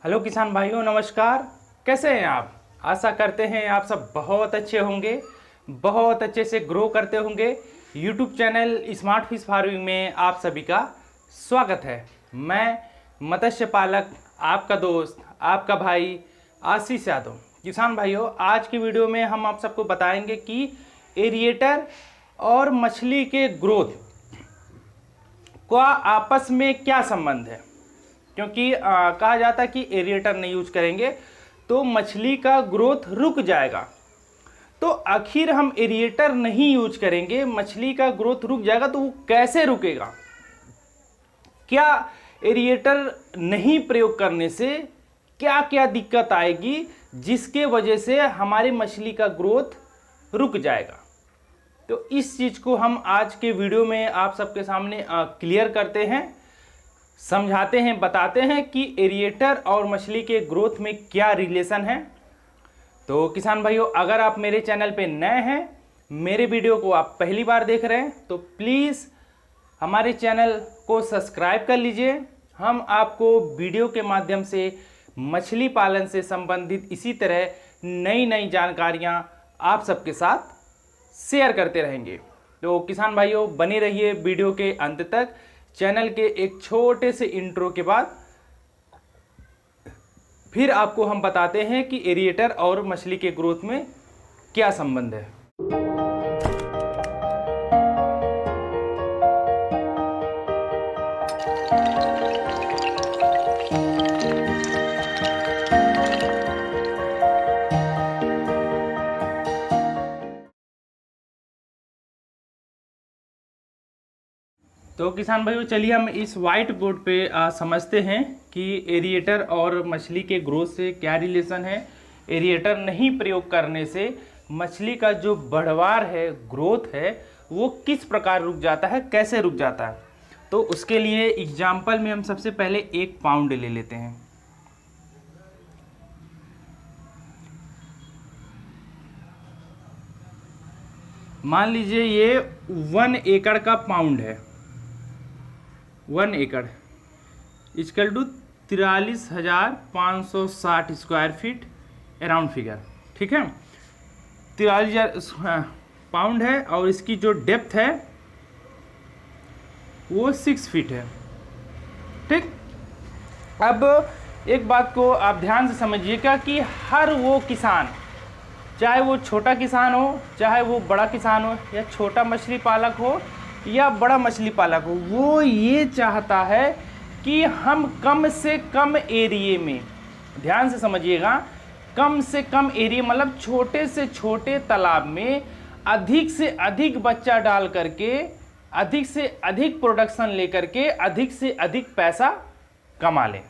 Hello किसान भाइयों, नमस्कार। कैसे हैं आप? आशा करते हैं आप सब बहुत अच्छे होंगे, बहुत अच्छे से ग्रो करते होंगे। YouTube channel smart fish farming में आप सभी का स्वागत है। मैं मत्स्य पालक, आपका दोस्त, आपका भाई आशीष यादव। किसान भाइयों, आज की वीडियो में हम आप सबको बताएंगे कि एरिएटर और मछली के ग्रोथ का आपस में क्या संबंध है। क्योंकि कहा जाता है कि एरिएटर नहीं यूज करेंगे तो मछली का ग्रोथ रुक जाएगा। तो आखिर हम एरिएटर नहीं यूज करेंगे, मछली का ग्रोथ रुक जाएगा, तो वो कैसे रुकेगा? क्या एरिएटर नहीं प्रयोग करने से क्या क्या दिक्कत आएगी जिसके वजह से हमारी मछली का ग्रोथ रुक जाएगा? तो इस चीज को हम आज के वीडियो में आप सबके सामने क्लियर करते हैं, समझाते हैं, बताते हैं कि एरिएटर और मछली के ग्रोथ में क्या रिलेशन है। तो किसान भाइयों, अगर आप मेरे चैनल पे नए हैं, मेरे वीडियो को आप पहली बार देख रहे हैं, तो प्लीज़ हमारे चैनल को सब्सक्राइब कर लीजिए। हम आपको वीडियो के माध्यम से मछली पालन से संबंधित इसी तरह नई नई जानकारियां आप सबके साथ शेयर करते रहेंगे। तो किसान भाइयों, बने रहिए वीडियो के अंत तक। चैनल के एक छोटे से इंट्रो के बाद फिर आपको हम बताते हैं कि एरिएटर और मछली के ग्रोथ में क्या संबंध है। तो किसान भाइयों, चलिए हम इस वाइट बोर्ड पे समझते हैं कि एरिएटर और मछली के ग्रोथ से क्या रिलेशन है। एरिएटर नहीं प्रयोग करने से मछली का जो बढ़वार है, ग्रोथ है, वो किस प्रकार रुक जाता है, कैसे रुक जाता है। तो उसके लिए एग्जाम्पल में हम सबसे पहले 1 पाउंड ले लेते हैं। मान लीजिए ये 1 एकड़ का पाउंड है। 1 एकड़ equal to 43,560 square feet around figure, ठीक है। 43,000 पाउंड है और इसकी जो डेप्थ है वो 6 फीट है, ठीक। अब एक बात को आप ध्यान से समझिएगा कि हर वो किसान, चाहे वो छोटा किसान हो, चाहे वो बड़ा किसान हो, या छोटा मछली पालक हो या बड़ा मछली पालक हो, वो ये चाहता है कि हम कम से कम एरिया में, ध्यान से समझिएगा, कम से कम एरिया मतलब छोटे से छोटे तालाब में अधिक से अधिक बच्चा डाल करके, अधिक से अधिक प्रोडक्शन लेकर के अधिक से अधिक पैसा कमा लें।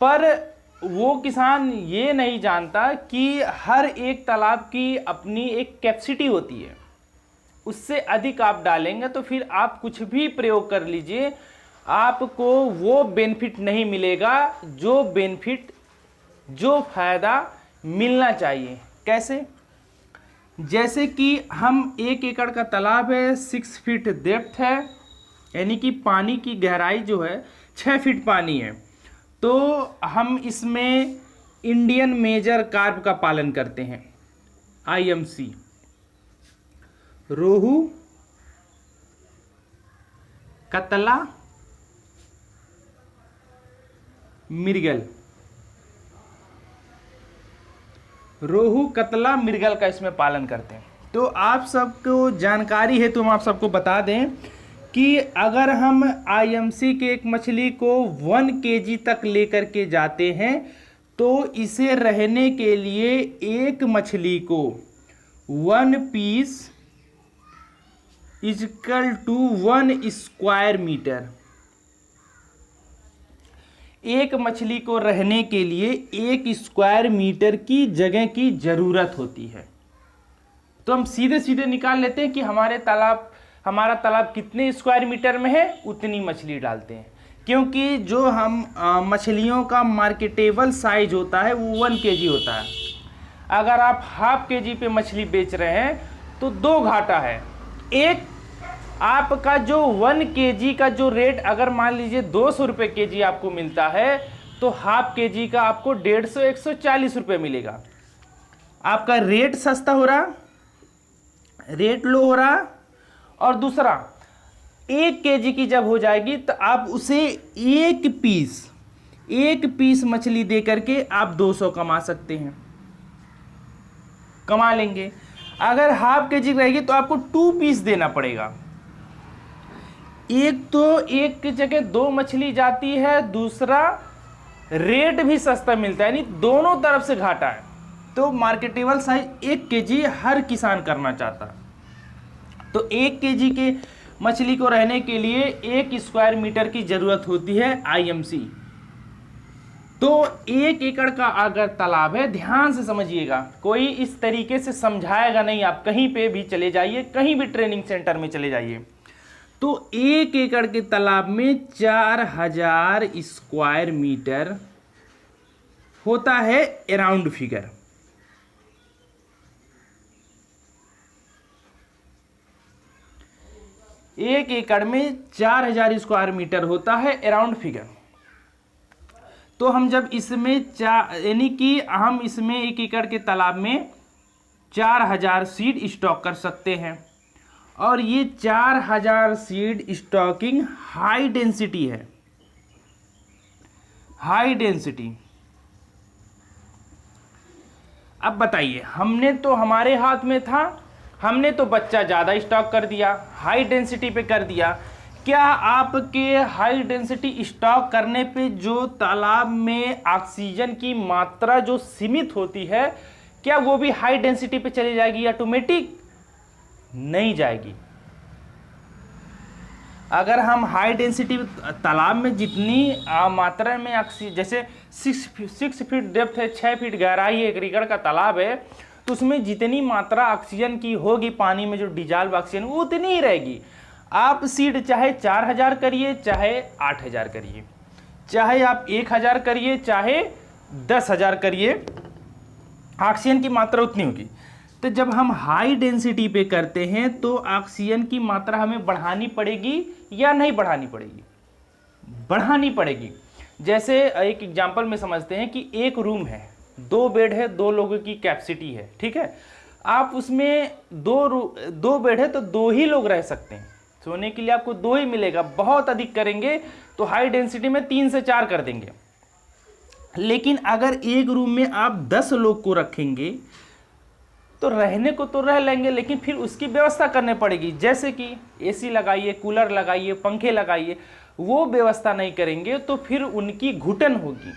पर वो किसान ये नहीं जानता कि हर एक तालाब की अपनी एक कैपेसिटी होती है। उससे अधिक आप डालेंगे तो फिर आप कुछ भी प्रयोग कर लीजिए, आपको वो बेनिफिट नहीं मिलेगा जो बेनिफिट, जो फायदा मिलना चाहिए। कैसे? जैसे कि हम 1 एकड़ का तालाब है, 6 फीट डेप्थ है, यानी कि पानी की गहराई जो है 6 फीट पानी है। तो हम इसमें इंडियन मेजर कार्प का पालन करते हैं, IMC, रोहू, कतला, मृगल, रोहू, कतला, मृगल का इसमें पालन करते हैं। तो आप सबको जानकारी है तो हम आप सबको बता दें कि अगर हम IMC के एक मछली को 1 kg तक लेकर के जाते हैं तो इसे रहने के लिए एक मछली को 1 piece equal to 1 square metre, एक मछली को रहने के लिए 1 स्क्वायर मीटर की जगह की जरूरत होती है। तो हम सीधे सीधे निकाल लेते हैं कि हमारा तालाब कितने स्क्वायर मीटर में है, उतनी मछली डालते हैं। क्योंकि जो हम मछलियों का मार्केटेबल साइज होता है वो 1 kg होता है। अगर आप ½ kg पे मछली बेच रहे हैं तो 2 घाटा है। एक, आपका जो 1 kg का जो रेट अगर मान लीजिए 200 रुपये kg आपको मिलता है, तो हाफ kg का आपको 150-140 रुपये मिलेगा। आपका रेट सस्ता हो रहा, रेट लो हो रहा। और दूसरा, 1 kg की जब हो जाएगी तो आप उसे एक पीस मछली दे करके आप 200 कमा सकते हैं, कमा लेंगे। अगर हाफ kg रहेगी तो आपको 2 पीस देना पड़ेगा। एक तो एक की जगह 2 मछली जाती है, दूसरा रेट भी सस्ता मिलता है, यानी दोनों तरफ से घाटा है। तो मार्केटेबल साइज 1 kg हर किसान करना चाहता। तो 1 kg के मछली को रहने के लिए 1 स्क्वायर मीटर की जरूरत होती है IMC। तो 1 एकड़ का अगर तालाब है, ध्यान से समझिएगा, कोई इस तरीके से समझाएगा नहीं। आप कहीं पे भी चले जाइए, कहीं भी ट्रेनिंग सेंटर में चले जाइए, तो 1 एकड़ के तालाब में 4000 स्क्वायर मीटर होता है अराउंड फिगर। एक एकड़ में 4000 स्क्वायर मीटर होता है अराउंड फिगर। तो हम जब इसमें यानी कि हम इसमें 1 एकड़ के तालाब में 4000 सीड स्टॉक कर सकते हैं। और ये 4000 सीड स्टॉकिंग हाई डेंसिटी है, हाई डेंसिटी। अब बताइए, हमने तो हमारे हाथ में था, हमने तो बच्चा ज़्यादा स्टॉक कर दिया, हाई डेंसिटी पे कर दिया। क्या आपके हाई डेंसिटी स्टॉक करने पे जो तालाब में ऑक्सीजन की मात्रा जो सीमित होती है, क्या वो भी हाई डेंसिटी पे चली जाएगी ऑटोमेटिक? नहीं जाएगी। अगर हम हाई डेंसिटी तालाब में जितनी मात्रा में ऑक्सीजन, जैसे 6 फीट डेप्थ है, 6 फीट गहराई है, 1 एकड़ का तालाब है, तो उसमें जितनी मात्रा ऑक्सीजन की होगी पानी में, जो डिजॉल्व ऑक्सीजन, वो उतनी ही रहेगी। आप सीड चाहे 4000 करिए, चाहे 8000 करिए, चाहे आप 1000 करिए, चाहे 10000 करिए, ऑक्सीजन की मात्रा उतनी होगी। तो जब हम हाई डेंसिटी पे करते हैं तो ऑक्सीजन की मात्रा हमें बढ़ानी पड़ेगी या नहीं बढ़ानी पड़ेगी? बढ़ानी पड़ेगी। जैसे एक एग्जांपल में समझते हैं कि एक रूम है, 2 बेड है, 2 लोगों की कैपेसिटी है, ठीक है। आप उसमें 2 बेड है तो 2 ही लोग रह सकते हैं, सोने के लिए आपको 2 ही मिलेगा। बहुत अधिक करेंगे तो हाई डेंसिटी में 3 से 4 कर देंगे। लेकिन अगर एक रूम में आप 10 लोग को रखेंगे तो रहने को तो रह लेंगे, लेकिन फिर उसकी व्यवस्था करनी पड़ेगी। जैसे कि AC लगाइए, कूलर लगाइए, पंखे लगाइए, वो व्यवस्था नहीं करेंगे तो फिर उनकी घुटन होगी,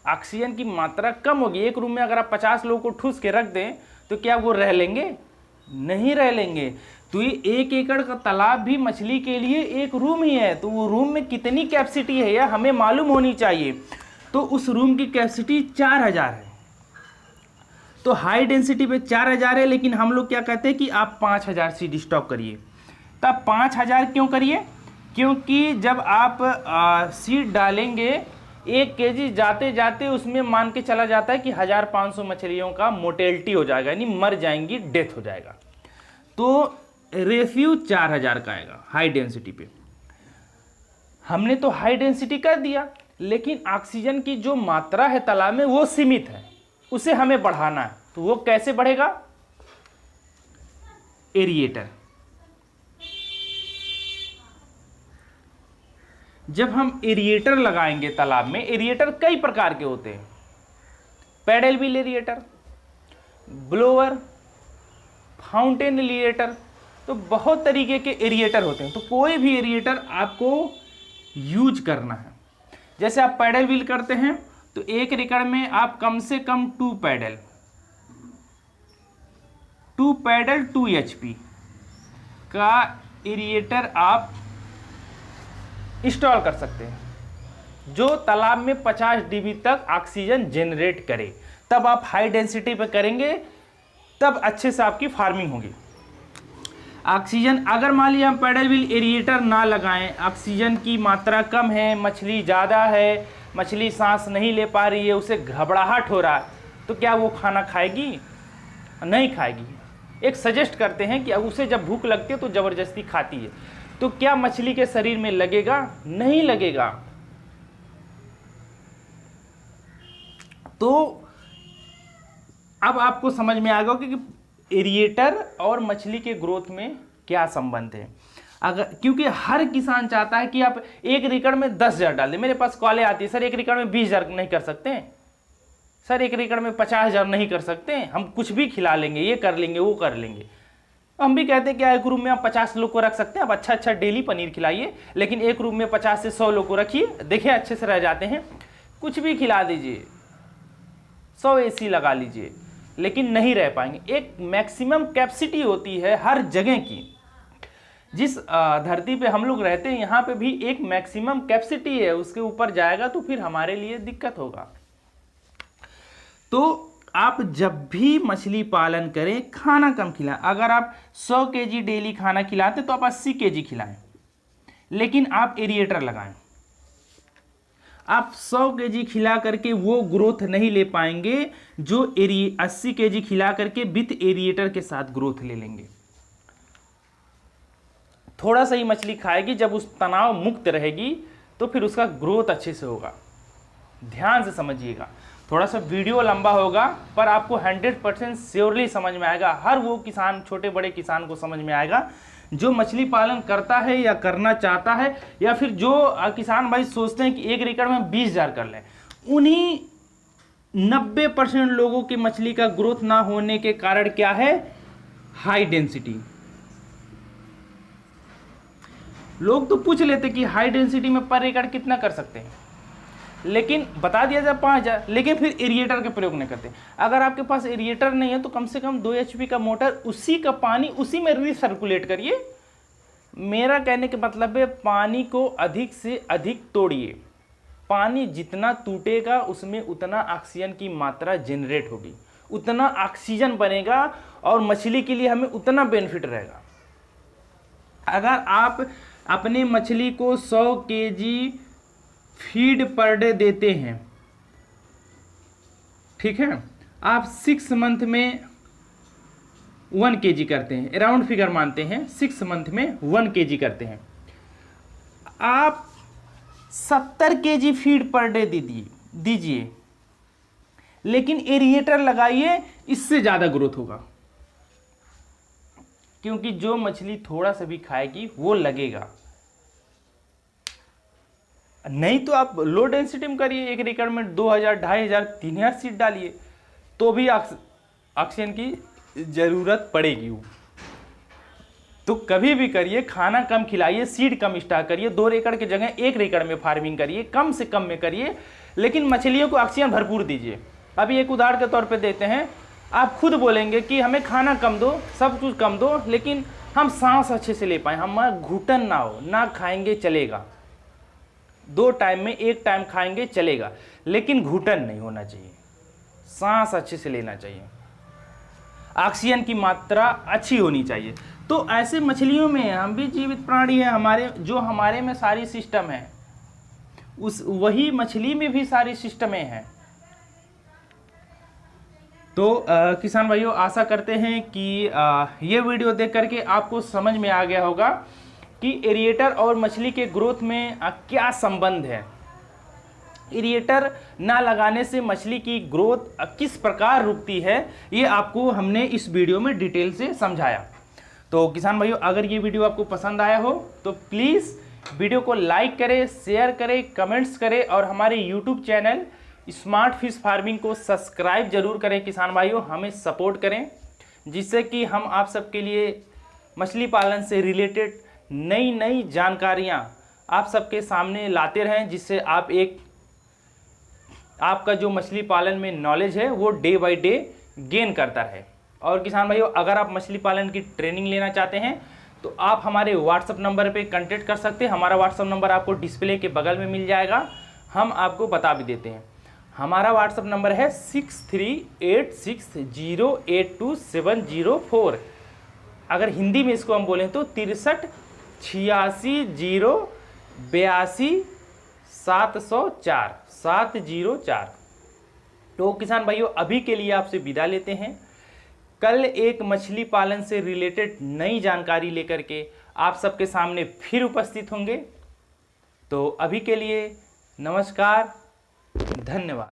ऑक्सीजन की मात्रा कम होगी। एक रूम में अगर आप 50 लोगों को ठूस के रख दें तो क्या वो रह लेंगे? नहीं रह लेंगे। तो ये 1 एकड़ का तालाब भी मछली के लिए एक रूम ही है, तो वो रूम में कितनी कैपेसिटी है यह हमें मालूम होनी चाहिए। तो उस रूम की कैपेसिटी 4000 है। तो हाई डेंसिटी पे 4000 है, लेकिन हम लोग क्या कहते हैं कि आप 5000 सीड स्टॉक करिए। तब 5000 क्यों करिए? क्योंकि जब आप सीड डालेंगे 1 kg जाते जाते उसमें मान के चला जाता है कि 1500 मछलियों का मोर्टेलिटी हो जाएगा, यानी मर जाएंगी, डेथ हो जाएगा। तो रेशियो 4000 का आएगा हाई डेंसिटी पे। हमने तो हाई डेंसिटी कर दिया, लेकिन ऑक्सीजन की जो मात्रा है तालाब में वो सीमित है, उसे हमें बढ़ाना है। तो वो कैसे बढ़ेगा? एरिएटर। जब हम एरिएटर लगाएंगे तालाब में, एरिएटर कई प्रकार के होते हैं, पैडल व्हील एरिएटर, ब्लोअर, फाउंटेन एरिएटर, तो बहुत तरीके के एरिएटर होते हैं। तो कोई भी एरिएटर आपको यूज करना है। जैसे आप पैडल व्हील करते हैं तो 1 एकड़ में आप कम से कम 2 पैडल 2 HP का एरिएटर आप इंस्टॉल कर सकते हैं, जो तालाब में 50 dB तक ऑक्सीजन जनरेट करे। तब आप हाई डेंसिटी पे करेंगे, तब अच्छे से आपकी फार्मिंग होगी। ऑक्सीजन, अगर मान लिया हम पैडल व्हील एरिएटर ना लगाएं, ऑक्सीजन की मात्रा कम है, मछली ज़्यादा है, मछली सांस नहीं ले पा रही है, उसे घबराहट हो रहा है, तो क्या वो खाना खाएगी? नहीं खाएगी। एक सजेस्ट करते हैं कि अब उसे जब भूख लगती है तो ज़बरदस्ती खाती है, तो क्या मछली के शरीर में लगेगा? नहीं लगेगा। तो अब आपको समझ में आ गया कि एरिएटर और मछली के ग्रोथ में क्या संबंध है। अगर क्योंकि हर किसान चाहता है कि आप 1 एकड़ में 10,000 डाल दें। मेरे पास कॉलें आती है, सर 1 एकड़ में 20,000 नहीं कर सकते हैं, सर 1 एकड़ में 50,000 नहीं कर सकते हैं, हम कुछ भी खिला लेंगे, ये कर लेंगे, वो कर लेंगे। हम भी कहते हैं कि एक रूम में आप 50 लोग को रख सकते हैं, आप अच्छा अच्छा डेली पनीर खिलाइए, लेकिन एक रूम में 50 से 100 लोग को रखिए, देखिए अच्छे से रह जाते हैं। कुछ भी खिला दीजिए, 100 AC लगा लीजिए, लेकिन नहीं रह पाएंगे। एक मैक्सिमम कैपेसिटी होती है हर जगह की। जिस धरती पे हम लोग रहते हैं यहाँ पे भी एक मैक्सिमम कैपेसिटी है, उसके ऊपर जाएगा तो फिर हमारे लिए दिक्कत होगा। तो आप जब भी मछली पालन करें खाना कम खिलाएं। अगर आप 100 kg डेली खाना खिलाते तो आप 80 kg खिलाएं, लेकिन आप एरिएटर लगाएं। आप 100 kg खिला करके वो ग्रोथ नहीं ले पाएंगे जो 80 kg खिला करके विथ एरिएटर के साथ ग्रोथ ले लेंगे। थोड़ा सा ही मछली खाएगी, जब उस तनाव मुक्त रहेगी तो फिर उसका ग्रोथ अच्छे से होगा। ध्यान से समझिएगा, थोड़ा सा वीडियो लंबा होगा पर आपको 100% श्योरली समझ में आएगा। हर वो किसान, छोटे बड़े किसान को समझ में आएगा जो मछली पालन करता है या करना चाहता है, या फिर जो किसान भाई सोचते हैं कि 1 एकड़ में 20,000 कर लें। उन्हीं 90% लोगों की मछली का ग्रोथ ना होने के कारण क्या है? High density. लोग तो पूछ लेते कि हाई डेंसिटी में पर एकड़ कितना कर सकते हैं, लेकिन बता दिया जाए 5,000, लेकिन फिर एरिएटर के प्रयोग नहीं करते। अगर आपके पास एरिएटर नहीं है तो कम से कम 2 HP का मोटर, उसी का पानी उसी में रिसर्कुलेट करिए। मेरा कहने का मतलब है पानी को अधिक से अधिक तोड़िए। पानी जितना टूटेगा उसमें उतना ऑक्सीजन की मात्रा जनरेट होगी, उतना ऑक्सीजन बनेगा और मछली के लिए हमें उतना बेनिफिट रहेगा। अगर आप अपने मछली को 100 kg फीड पर डे देते हैं, ठीक है, आप 6 मंथ में 1 kg करते हैं, अराउंड फिगर मानते हैं, 6 मंथ में 1 kg करते हैं। आप 70 kg फीड पर डे दीजिए, लेकिन एरिएटर लगाइए, इससे ज़्यादा ग्रोथ होगा। क्योंकि जो मछली थोड़ा सा भी खाएगी वो लगेगा। नहीं तो आप लो डेंसिटी में करिए, 1 एकड़ में 2,000, 2,500, 3,000 सीड डालिए, तो भी ऑक्सीजन की जरूरत पड़ेगी। तो कभी भी करिए, खाना कम खिलाइए, सीड कम स्टॉक करिए, 2 एकड़ की जगह 1 एकड़ में फार्मिंग करिए, कम से कम में करिए, लेकिन मछलियों को ऑक्सीजन भरपूर दीजिए। अभी एक उदाहरण के तौर पे देते हैं, आप खुद बोलेंगे कि हमें खाना कम दो, सब कुछ कम दो, लेकिन हम सांस अच्छे से ले पाएँ, हमारा घुटन ना हो, ना खाएंगे चलेगा, 2 टाइम में 1 टाइम खाएंगे चलेगा, लेकिन घुटन नहीं होना चाहिए, सांस अच्छे से लेना चाहिए, ऑक्सीजन की मात्रा अच्छी होनी चाहिए। तो ऐसे मछलियों में, हम भी जीवित प्राणी हैं, हमारे में सारी सिस्टम है, वही मछली में भी सारी सिस्टमें हैं। तो किसान भाइयों, आशा करते हैं कि ये वीडियो देख करके आपको समझ में आ गया होगा कि एरिएटर और मछली के ग्रोथ में क्या संबंध है। एरिएटर ना लगाने से मछली की ग्रोथ किस प्रकार रुकती है, ये आपको हमने इस वीडियो में डिटेल से समझाया। तो किसान भाइयों, अगर ये वीडियो आपको पसंद आया हो तो प्लीज़ वीडियो को लाइक करें, शेयर करें, कमेंट्स करें और हमारे YouTube channel smart fish farming को सब्सक्राइब जरूर करें। किसान भाइयों, हमें सपोर्ट करें, जिससे कि हम आप सबके लिए मछली पालन से रिलेटेड नई नई जानकारियां आप सबके सामने लाते रहें, जिससे आपका जो मछली पालन में नॉलेज है वो डे बाय डे गेन करता रहे। और किसान भाइयों, अगर आप मछली पालन की ट्रेनिंग लेना चाहते हैं तो आप हमारे व्हाट्सएप नंबर पे कांटेक्ट कर सकते हैं। हमारा व्हाट्सएप नंबर आपको डिस्प्ले के बगल में मिल जाएगा, हम आपको बता भी देते हैं। हमारा व्हाट्सएप नंबर है 6386082704। अगर हिंदी में इसको हम बोलें तो 6386082704। तो किसान भाइयों, अभी के लिए आपसे विदा लेते हैं। कल एक मछली पालन से रिलेटेड नई जानकारी लेकर के आप सबके सामने फिर उपस्थित होंगे। तो अभी के लिए नमस्कार, धन्यवाद।